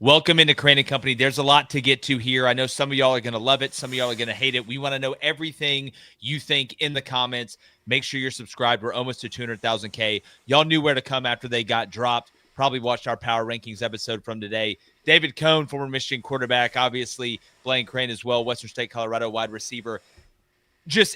Welcome into Crain and Company. There's a lot to get to here. I know some of y'all are going to love it. Some of y'all are going to hate it. We want to know everything you think in the comments. Make sure you're subscribed. We're almost to 200,000K. Y'all knew where to come after they got dropped. Probably watched our Power Rankings episode from today. David Cone, former Michigan quarterback, obviously. Blaine Crain as well, Western State, Colorado wide receiver.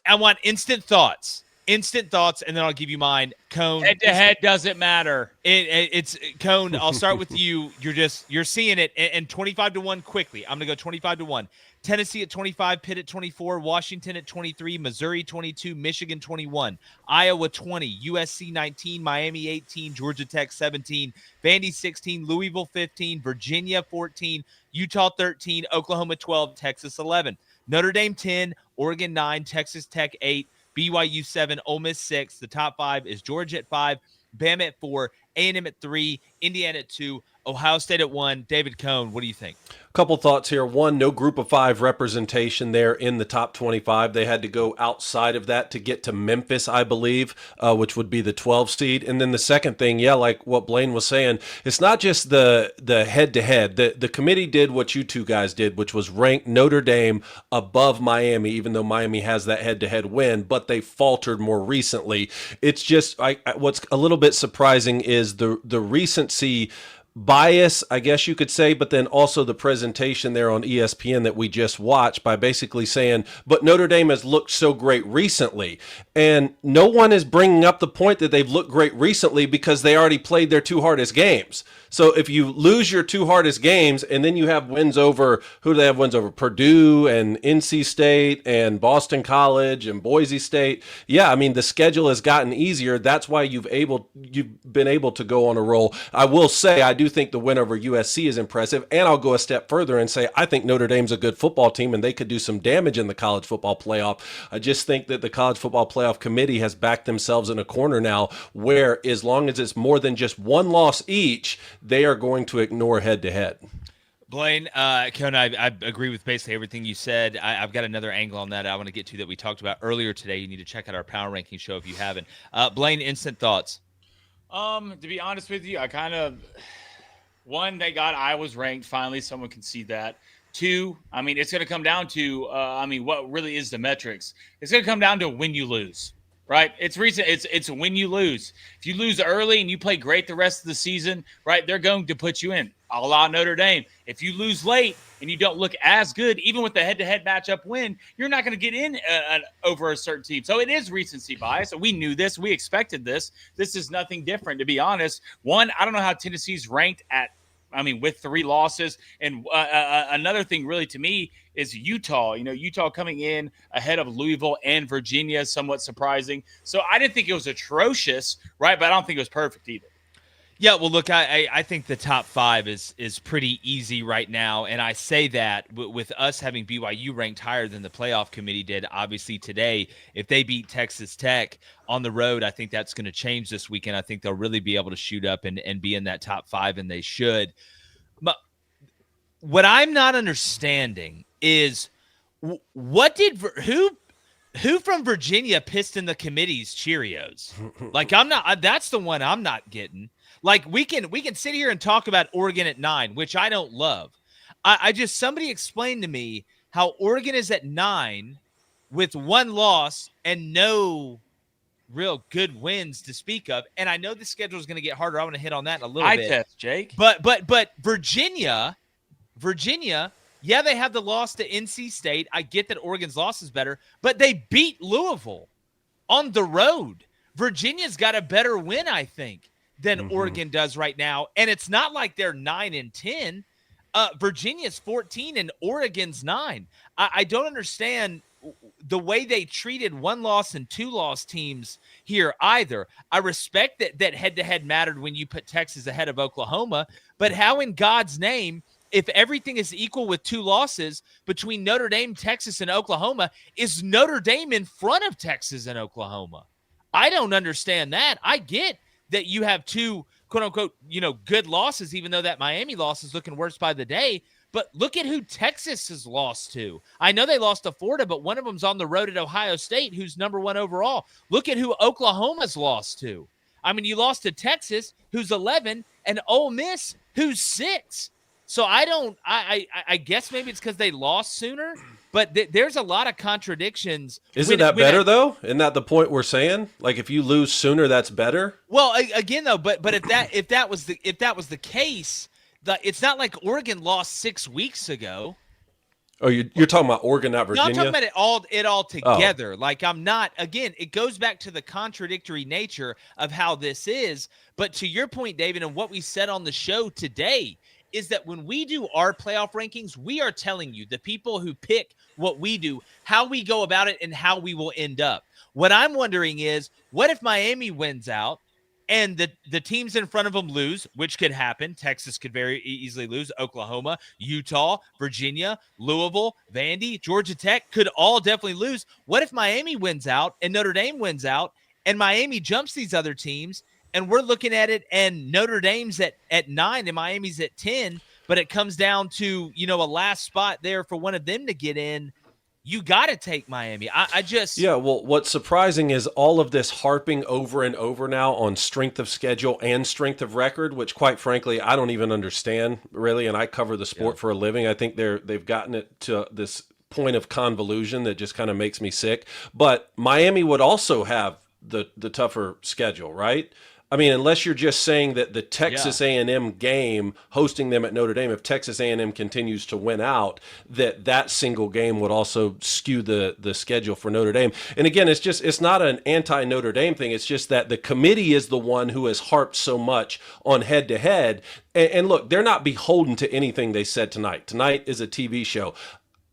I want instant thoughts. Instant thoughts, and then I'll give you mine. Cone. Head-to-head doesn't matter. It's Cone. I'll start with you. You're seeing it, and 25-1 quickly. I'm going to go 25-1. Tennessee at 25, Pitt at 24, Washington at 23, Missouri 22, Michigan 21, Iowa 20, USC 19, Miami 18, Georgia Tech 17, Vandy 16, Louisville 15, Virginia 14, Utah 13, Oklahoma 12, Texas 11, Notre Dame 10, Oregon 9, Texas Tech 8, BYU 7, Ole Miss 6. The top 5 is Georgia at 5, Bama at 4, A&M at 3, Indiana at 2, Ohio State at 1. David Cone, what do you think? Couple thoughts here. One, no group of 5 representation there in the top 25. They had to go outside of that to get to Memphis, I believe, which would be the 12 seed. And then the second thing, like what Blaine was saying, it's not just the head-to-head. The committee did what you two guys did, which was rank Notre Dame above Miami, even though Miami has that head-to-head win, but they faltered more recently. It's just what's a little bit surprising is the recency bias, I guess you could say, but then also the presentation there on ESPN that we just watched by basically saying, but Notre Dame has looked so great recently. And no one is bringing up the point that they've looked great recently because they already played their 2 hardest games. So if you lose your 2 hardest games and then you have wins over, who do they have wins over? Purdue and NC State and Boston College and Boise State. Yeah, I mean, the schedule has gotten easier. That's why you've been able to go on a roll. I will say, I do think the win over USC is impressive, and I'll go a step further and say I think Notre Dame's a good football team and they could do some damage in the college football playoff. I just think that the college football playoff committee has backed themselves in a corner now where as long as it's more than just 1 loss each, they are going to ignore head-to-head. Blaine, Cone, I agree with basically everything you said. I've got another angle on that I want to get to that we talked about earlier today. You need to check out our Power Ranking show if you haven't. Blaine, instant thoughts. To be honest with you, I kind of – one, they got Iowa's ranked. Finally, someone can see that. 2, I mean, it's going to come down to, what really is the metrics. It's going to come down to when you lose, right? It's when you lose. If you lose early and you play great the rest of the season, right, they're going to put you in, a la Notre Dame. If you lose late and you don't look as good, even with the head-to-head matchup win, you're not going to get in over a certain team. So it is recency bias, and we knew this. We expected this. This is nothing different, to be honest. One, I don't know how Tennessee's ranked with 3 losses. And another thing really to me is Utah. Utah coming in ahead of Louisville and Virginia is somewhat surprising. So I didn't think it was atrocious, right? But I don't think it was perfect either. Yeah, well, look, I think the top 5 is pretty easy right now, and I say that with us having BYU ranked higher than the playoff committee did, obviously today, if they beat Texas Tech on the road, I think that's going to change this weekend. I think they'll really be able to shoot up and be in that top 5, and they should. But what I'm not understanding is who from Virginia pissed in the committee's Cheerios? That's the one I'm not getting. Like, we can sit here and talk about Oregon at 9, which I don't love. Somebody explained to me how Oregon is at 9 with 1 loss and no real good wins to speak of. And I know the schedule is going to get harder. I want to hit on that in a little bit. Test, Jake. But Virginia, yeah, they have the loss to NC State. I get that Oregon's loss is better, but they beat Louisville on the road. Virginia's got a better win, I think, than Oregon does right now. And it's not like they're 9-10. Virginia's 14 and Oregon's 9. I don't understand the way they treated 1-loss and 2-loss teams here either. I respect that head-to-head mattered when you put Texas ahead of Oklahoma, but how in God's name, if everything is equal with 2 losses between Notre Dame, Texas, and Oklahoma, is Notre Dame in front of Texas and Oklahoma? I don't understand that. I get that you have 2, quote unquote, good losses, even though that Miami loss is looking worse by the day. But look at who Texas has lost to. I know they lost to Florida, but one of them's on the road at Ohio State, who's number 1 overall. Look at who Oklahoma's lost to. I mean, you lost to Texas, who's 11, and Ole Miss, who's 6. So I don't. I guess maybe it's because they lost sooner. But there's a lot of contradictions. Isn't that better though? Isn't that the point we're saying? Like if you lose sooner, that's better. Well, again though, but if that was the case, it's not like Oregon lost 6 weeks ago. Oh, you're talking about Oregon, not Virginia? No, I'm talking about it all together. Oh. Like I'm not. Again, it goes back to the contradictory nature of how this is. But to your point, David, and what we said on the show today is that when we do our playoff rankings, we are telling you, the people who pick what we do, how we go about it and how we will end up. What I'm wondering is, what if Miami wins out and the teams in front of them lose, which could happen? Texas could very easily lose. Oklahoma, Utah, Virginia, Louisville, Vandy, Georgia Tech could all definitely lose. What if Miami wins out and Notre Dame wins out and Miami jumps these other teams? And we're looking at it, and Notre Dame's at 9 and Miami's at 10, but it comes down to, a last spot there for one of them to get in. You got to take Miami. I just... Yeah, well, what's surprising is all of this harping over and over now on strength of schedule and strength of record, which quite frankly, I don't even understand really, and I cover the sport for a living. I think they've gotten it to this point of convolution that just kind of makes me sick. But Miami would also have the tougher schedule, right? I mean, unless you're just saying that the Texas A&M game, hosting them at Notre Dame, if Texas A&M continues to win out, that single game would also skew the schedule for Notre Dame. And again, it's not an anti-Notre Dame thing. It's just that the committee is the one who has harped so much on head-to-head. And look, they're not beholden to anything they said tonight. Tonight is a TV show.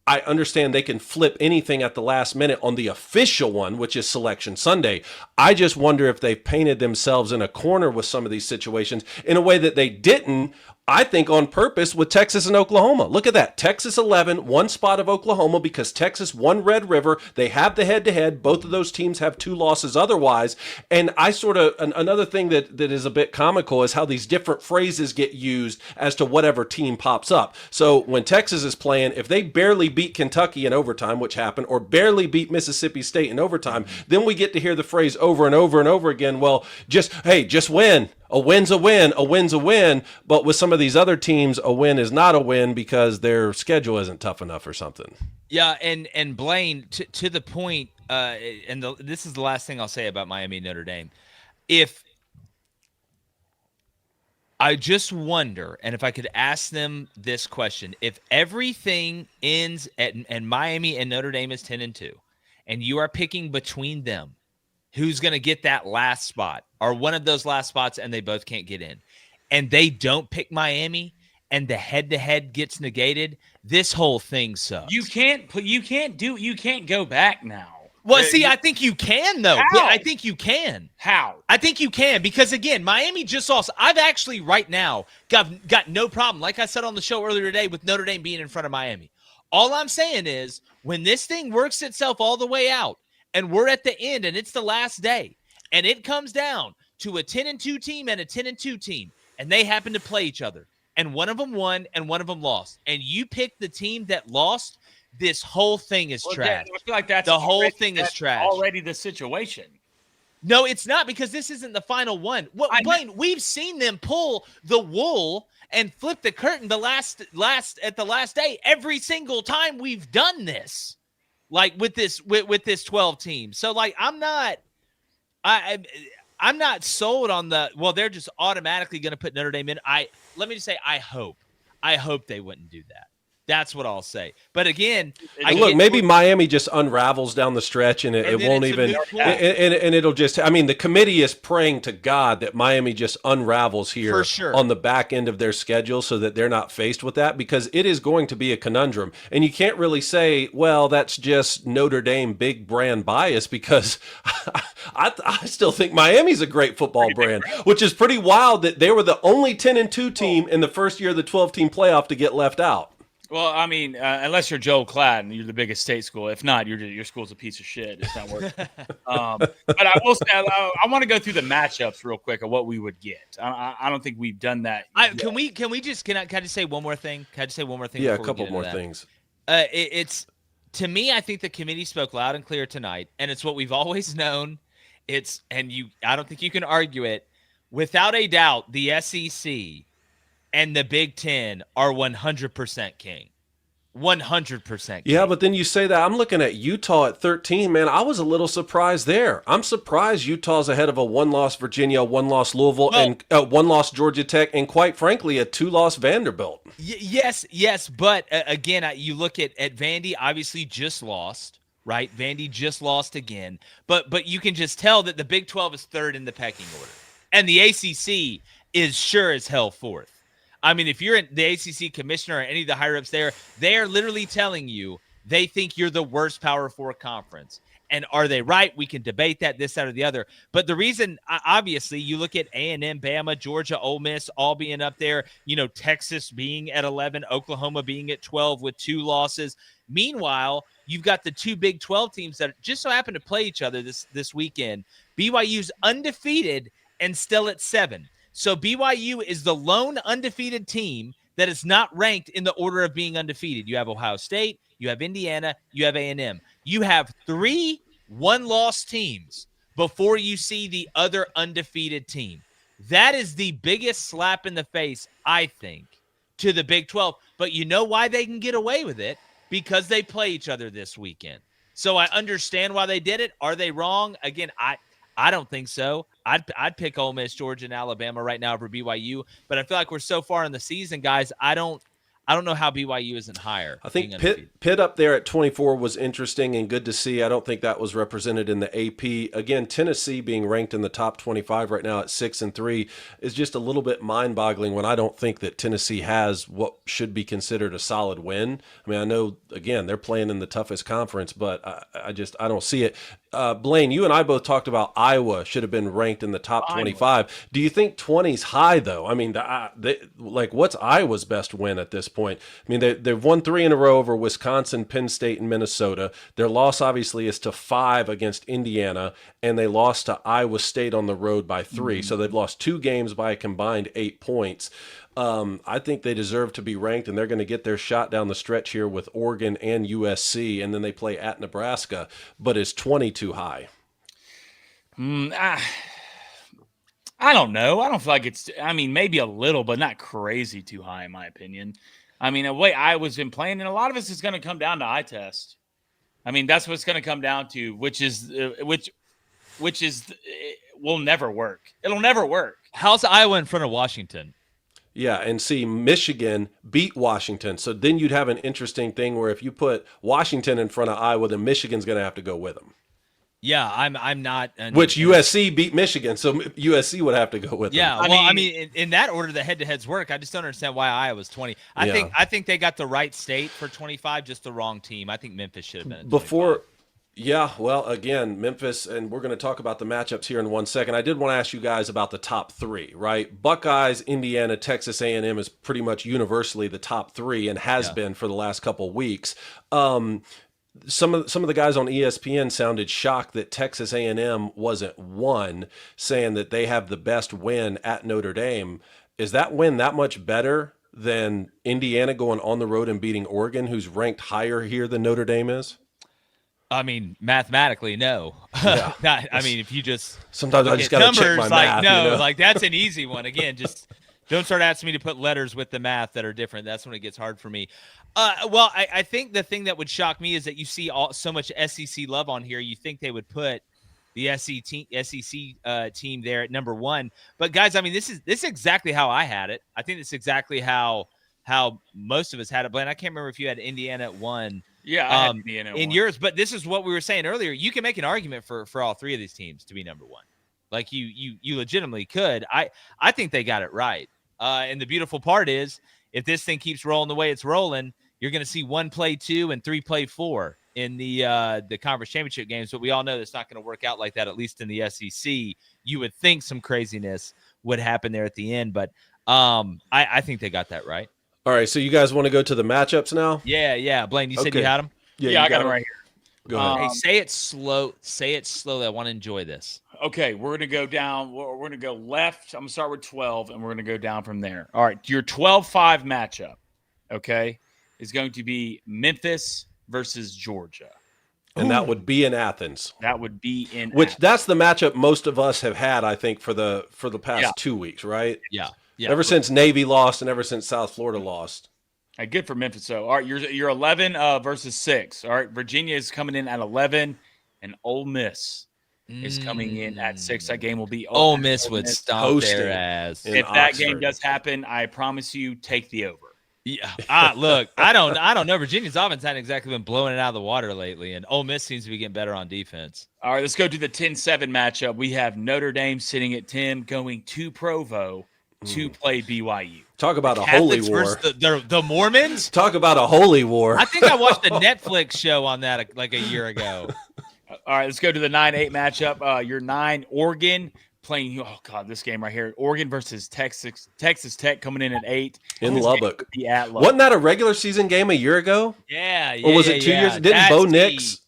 I understand they can flip anything at the last minute on the official one, which is Selection Sunday. I just wonder if they've painted themselves in a corner with some of these situations in a way that they didn't, I think, on purpose with Texas and Oklahoma. Look at that. Texas 11, one spot of Oklahoma because Texas won Red River. They have the head-to-head. Both of those teams have 2 losses otherwise. And I another thing that is a bit comical is how these different phrases get used as to whatever team pops up. So when Texas is playing, if they barely beat Kentucky in overtime, which happened, or barely beat Mississippi State in overtime, then we get to hear the phrase over and over and over again, well, just win. A win's a win, a win's a win. But with some of these other teams, a win is not a win because their schedule isn't tough enough or something. Yeah, and Blaine, to the point, this is the last thing I'll say about Miami and Notre Dame. If I just wonder, and if I could ask them this question, if everything ends and Miami and Notre Dame is 10-2, and you are picking between them, who's going to get that last spot or one of those last spots and they both can't get in, and they don't pick Miami and the head-to-head gets negated, this whole thing sucks. You can't go back now. Well, see, I think you can, though. How? Yeah, I think you can. How? I think you can because, again, Miami just lost. I've actually right now got no problem, like I said on the show earlier today, with Notre Dame being in front of Miami. All I'm saying is when this thing works itself all the way out, and we're at the end, and it's the last day, and it comes down to a 10-2 team and a 10-2 team, and they happen to play each other, and one of them won and one of them lost, and you pick the team that lost, this whole thing is trash. I feel like that's the whole thing is trash. Already the situation. No, it's not, because this isn't the final one. Blaine, we've seen them pull the wool and flip the curtain at the last day every single time we've done this. Like with this 12 team. So like I'm not sold on they're just automatically going to put Notre Dame in. Let me just say I hope they wouldn't do that. That's what I'll say. But again, maybe Miami just unravels down the stretch and it won't even and it'll just, I mean, the committee is praying to God that Miami just unravels here for sure on the back end of their schedule so that they're not faced with that, because it is going to be a conundrum. And you can't really say, well, that's just Notre Dame big brand bias, because I still think Miami's a great football brand, which is pretty wild that they were the only 10-2 team in the first year of the 12-team playoff to get left out. Well, I mean, unless you're Joe Cladd and you're the biggest state school. If not, your school's a piece of shit. It's not worth it. But I will say, I want to go through the matchups real quick of what we would get. I don't think we've done that. Can I just say one more thing? Can I just say one more thing? Yeah, a couple more things. It's to me, I think the committee spoke loud and clear tonight, and it's what we've always known. I don't think you can argue it. Without a doubt, the SEC and the Big Ten are 100% king. 100% Yeah, king. but then you say that. I'm looking at Utah at 13, man. I was a little surprised there. I'm surprised Utah's ahead of a one-loss Virginia, one-loss Louisville, Well, and one-loss Georgia Tech, and quite frankly, a two-loss Vanderbilt. yes, but again, you look at Vandy, obviously just lost, right? Vandy just lost again, but you can just tell that the Big 12 is third in the pecking order, and the ACC is sure as hell fourth. I mean, if you're in the ACC commissioner or any of the higher ups there, they are literally telling you they think you're the worst Power 4 conference. And are they right? We can debate that, this, that, or the other. But the reason, obviously, you look at A&M, Bama, Georgia, Ole Miss all being up there, Texas being at 11, Oklahoma being at 12 with 2 losses. Meanwhile, you've got the 2 Big 12 teams that just so happen to play each other this weekend. BYU's undefeated and still at 7. So BYU is the lone undefeated team that is not ranked in the order of being undefeated. You have Ohio State, you have Indiana, you have A&M. You have 3 one-loss teams before you see the other undefeated team. That is the biggest slap in the face, I think, to the Big 12. But you know why they can get away with it? Because they play each other this weekend. So I understand why they did it. Are they wrong? Again, I don't think so. I'd pick Ole Miss, Georgia, and Alabama right now over BYU, but I feel like we're so far in the season, guys. I don't know how BYU isn't higher. I think Pitt up there at 24 was interesting and good to see. I don't think that was represented in the AP. Again, Tennessee being ranked in the top 25 right now at 6-3 is just a little bit mind-boggling when I don't think that Tennessee has what should be considered a solid win. I mean, I know, again, they're playing in the toughest conference, but I don't see it. Blaine, you and I both talked about Iowa should have been ranked in the top 25. Do you think 20's high, though? I mean, what's Iowa's best win at this point? I mean, they've won 3 in a row over Wisconsin, Penn State, and Minnesota. Their loss, obviously, is to 5 against Indiana, and they lost to Iowa State on the road by 3. So they've lost 2 games by a combined 8 points. I think they deserve to be ranked, and they're going to get their shot down the stretch here with Oregon and USC, and then they play at Nebraska. But is 20 too high? I don't know. I don't feel like it's – I mean, maybe a little, but not crazy too high in my opinion. I mean, the way Iowa's been playing, and a lot of this is going to come down to eye test. I mean, that's what it's going to come down to, which is will never work. It'll never work. How's Iowa in front of Washington? Yeah, and see, Michigan beat Washington. So then you'd have an interesting thing where if you put Washington in front of Iowa, then Michigan's going to have to go with them. Yeah, I'm not. Which USC beat Michigan, so USC would have to go with them. Yeah, I mean, in that order, the head-to-heads work. I just don't understand why Iowa's 20. I think they got the right state for 25, just the wrong team. I think Memphis should have been at 25. Yeah, well, again, Memphis, and we're going to talk about the matchups here in 1 second. I did want to ask you guys about the top 3, right? Buckeyes, Indiana, Texas A&M is pretty much universally the top 3 and has been for the last couple weeks. Some of the guys on ESPN sounded shocked that Texas A&M wasn't 1, saying that they have the best win at Notre Dame. Is that win that much better than Indiana going on the road and beating Oregon, who's ranked higher here than Notre Dame is? I mean, mathematically, no. Yeah. I mean, if you just sometimes I just got to check my math. No, like that's an easy one. Again, just don't start asking me to put letters with the math that are different. That's when it gets hard for me. Well, I think the thing that would shock me is that you see so much SEC love on here. You think they would put the SEC team there at number 1, but guys, I mean, this is exactly how I had it. I think it's exactly how most of us had it. Blaine, I can't remember if you had Indiana at 1. Yeah, I had Indiana in yours, but this is what we were saying earlier. You can make an argument for all 3 of these teams to be number 1. Like you legitimately could. I think they got it right. And the beautiful part is, if this thing keeps rolling the way it's rolling, you're going to see 1 play 2 and 3 play 4 in the conference championship games. But we all know that's not going to work out like that, at least in the SEC. You would think some craziness would happen there at the end, but I think they got that right. All right, so you guys want to go to the matchups now? Yeah. Blaine, you said you had them? Yeah, I got them right here. Go ahead. Hey, say it slow. Say it slowly. I want to enjoy this. Okay, we're going to go down. We're going to go left. I'm going to start with 12, and we're going to go down from there. All right, your 12-5 matchup, okay, is going to be Memphis versus Georgia. And that would be in Athens. That would be in Which Athens. That's the matchup most of us have had, I think, for the past 2 weeks, right? Yeah. Yeah. Ever since Navy lost and ever since South Florida lost. Hey, good for Memphis, though. All right, you're 11 versus 6. All right, Virginia is coming in at 11, and Ole Miss is coming in at 6. That game will be Ole Miss would stomp hosting their ass. in If that Oxford. game does happen, I promise you, take the over. Yeah. Look, I don't know. Virginia's offense hasn't exactly been blowing it out of the water lately, and Ole Miss seems to be getting better on defense. All right, let's go to the 10-7 matchup. We have Notre Dame sitting at 10, going to Provo to play BYU. Talk about a holy Catholics war. versus the Mormons. Talk about a holy war. I think I watched a Netflix show on that like a year ago. All right, let's go to the 9-8 matchup. Your 9, Oregon, playing, oh, God, this game right here. Oregon versus Texas Tech coming in at 8. in This Lubbock. game will be at Lubbock. Wasn't that a regular season game a year ago? Yeah. Or was it 2 years? Didn't That's Bo the- Nix?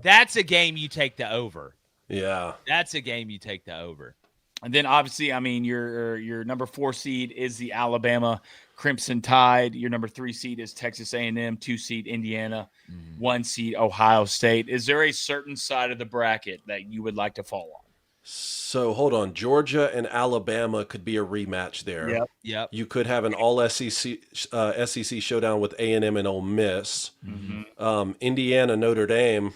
That's a game you take the over. Yeah. That's a game you take the over. And then obviously, I mean, your number 4 seed is the Alabama Crimson Tide. Your number 3 seed is Texas A&M. 2 seed Indiana. 1 seed Ohio State. Is there a certain side of the bracket that you would like to fall on? So hold on. Georgia and Alabama could be a rematch there. Yep. You could have an all SEC showdown with A&M and Ole Miss. Indiana, Notre Dame.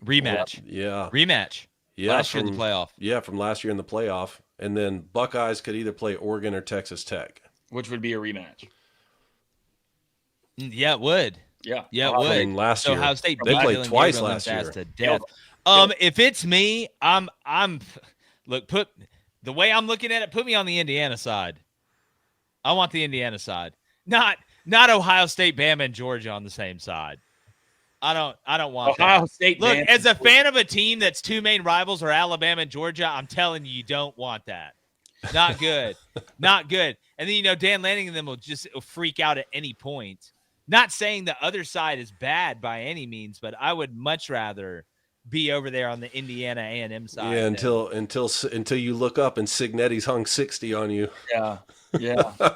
Rematch. Yeah. Rematch. Yeah. Last year in the playoff. Yeah, from last year in the playoff. And then Buckeyes could either play Oregon or Texas Tech. Which would be a rematch. Yeah, it would. Yeah. Yeah, it I would. mean, last So year. Ohio State They beat played Villanova twice and last left year. to death. Yep. If it's me, I'm look, put the way I'm looking at it, put me on the Indiana side. I want the Indiana side. Not Ohio State, Bama, and Georgia on the same side. I don't want Ohio that. State. Look, Bama, as a fan of a team that's 2 main rivals are Alabama and Georgia, I'm telling you, you don't want that. Not good. Not good. And then, Dan Lanning and them will freak out at any point. Not saying the other side is bad by any means, but I would much rather be over there on the Indiana A&M side. Yeah, until you look up and Signetti's hung 60 on you. Yeah.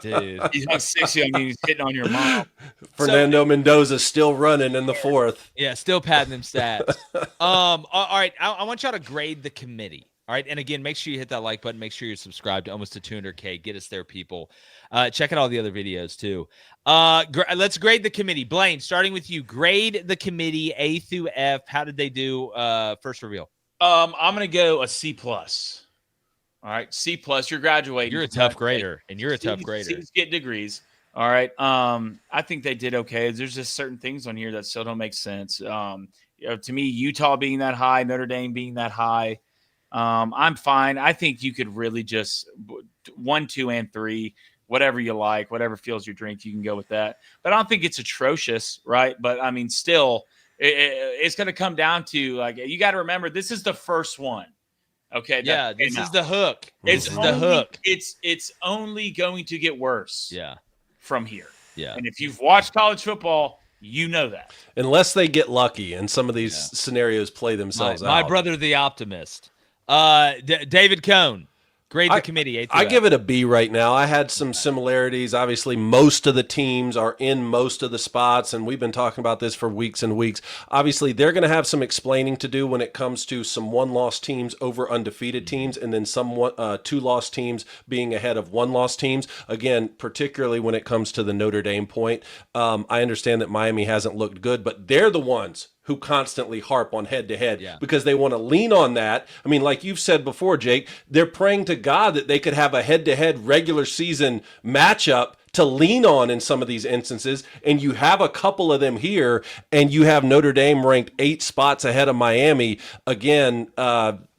Dude. He's not 60 on you. He's hitting on your mom. Fernando Mendoza's still running in the fourth. Yeah, still padding them stats. All right, I want y'all to grade the committee. All right, and again, make sure you hit that like button. Make sure you're subscribed to almost to 200K. Get us there, people. Check out all the other videos, too. Let's grade the committee. Blaine, starting with you. Grade the committee A through F. How did they do? First reveal. I'm going to go a C+. All right, C+. You're graduating. You're a tough grader, and you're a tough grader. C's get degrees. All right. I think they did okay. There's just certain things on here that still don't make sense. To me, Utah being that high, Notre Dame being that high, I'm fine. I think you could really just 1, 2, and 3, whatever you like, whatever feels your drink, you can go with that. But I don't think it's atrocious, right? But I mean, still, it's going to come down to you got to remember this is the first one. Okay. Yeah, this is the hook. It's This is the hook. It's only going to get worse. Yeah. From here. Yeah. And if you've watched college football, you know that. Unless they get lucky and some of these scenarios play themselves out. My brother, the optimist. David Cohn. Grade the committee. A through I F. give it a B right now. I had some similarities. Obviously, most of the teams are in most of the spots, and we've been talking about this for weeks and weeks. Obviously, they're going to have some explaining to do when it comes to some one-loss teams over undefeated teams, and then some 2-loss teams being ahead of 1-loss teams. Again, particularly when it comes to the Notre Dame point. I understand that Miami hasn't looked good, but they're the ones who constantly harp on head-to-head because they want to lean on that. I mean, like you've said before, Jake, they're praying to God that they could have a head-to-head regular season matchup to lean on in some of these instances, and you have a couple of them here, and you have Notre Dame ranked 8 spots ahead of Miami. Again,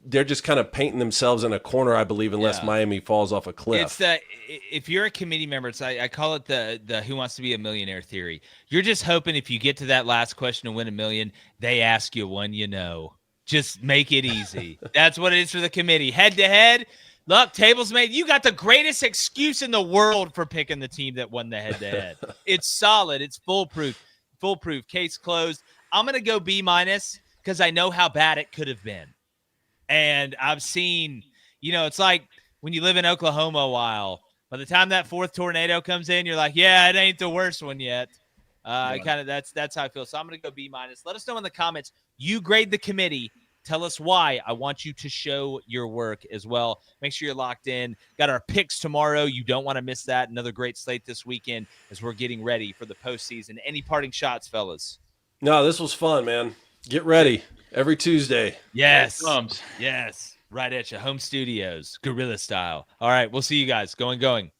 they're just kind of painting themselves in a corner, I believe, unless Miami falls off a cliff. It's that if you're a committee member, I call it the who wants to be a millionaire theory. You're just hoping if you get to that last question to win $1 million, they ask you one you know. Just make it easy. That's what it is for the committee. Head to head. Look, tables made. You got the greatest excuse in the world for picking the team that won the head to head. It's solid. It's foolproof. Foolproof. Case closed. I'm going to go B- because I know how bad it could have been. And I've seen, it's like when you live in Oklahoma a while, by the time that 4th tornado comes in, you're like, yeah, it ain't the worst one yet. That's how I feel. So I'm going to go B-. Let us know in the comments. You grade the committee Tell us why. I want you to show your work as well. Make sure you're locked in. Got our picks tomorrow. You don't want to miss that. Another great slate this weekend as we're getting ready for the postseason. Any parting shots, fellas? No, this was fun, man. Get ready every Tuesday. Yes. Here it comes. Yes. Right at you. Home studios, guerrilla style. All right. We'll see you guys. Going. Gone.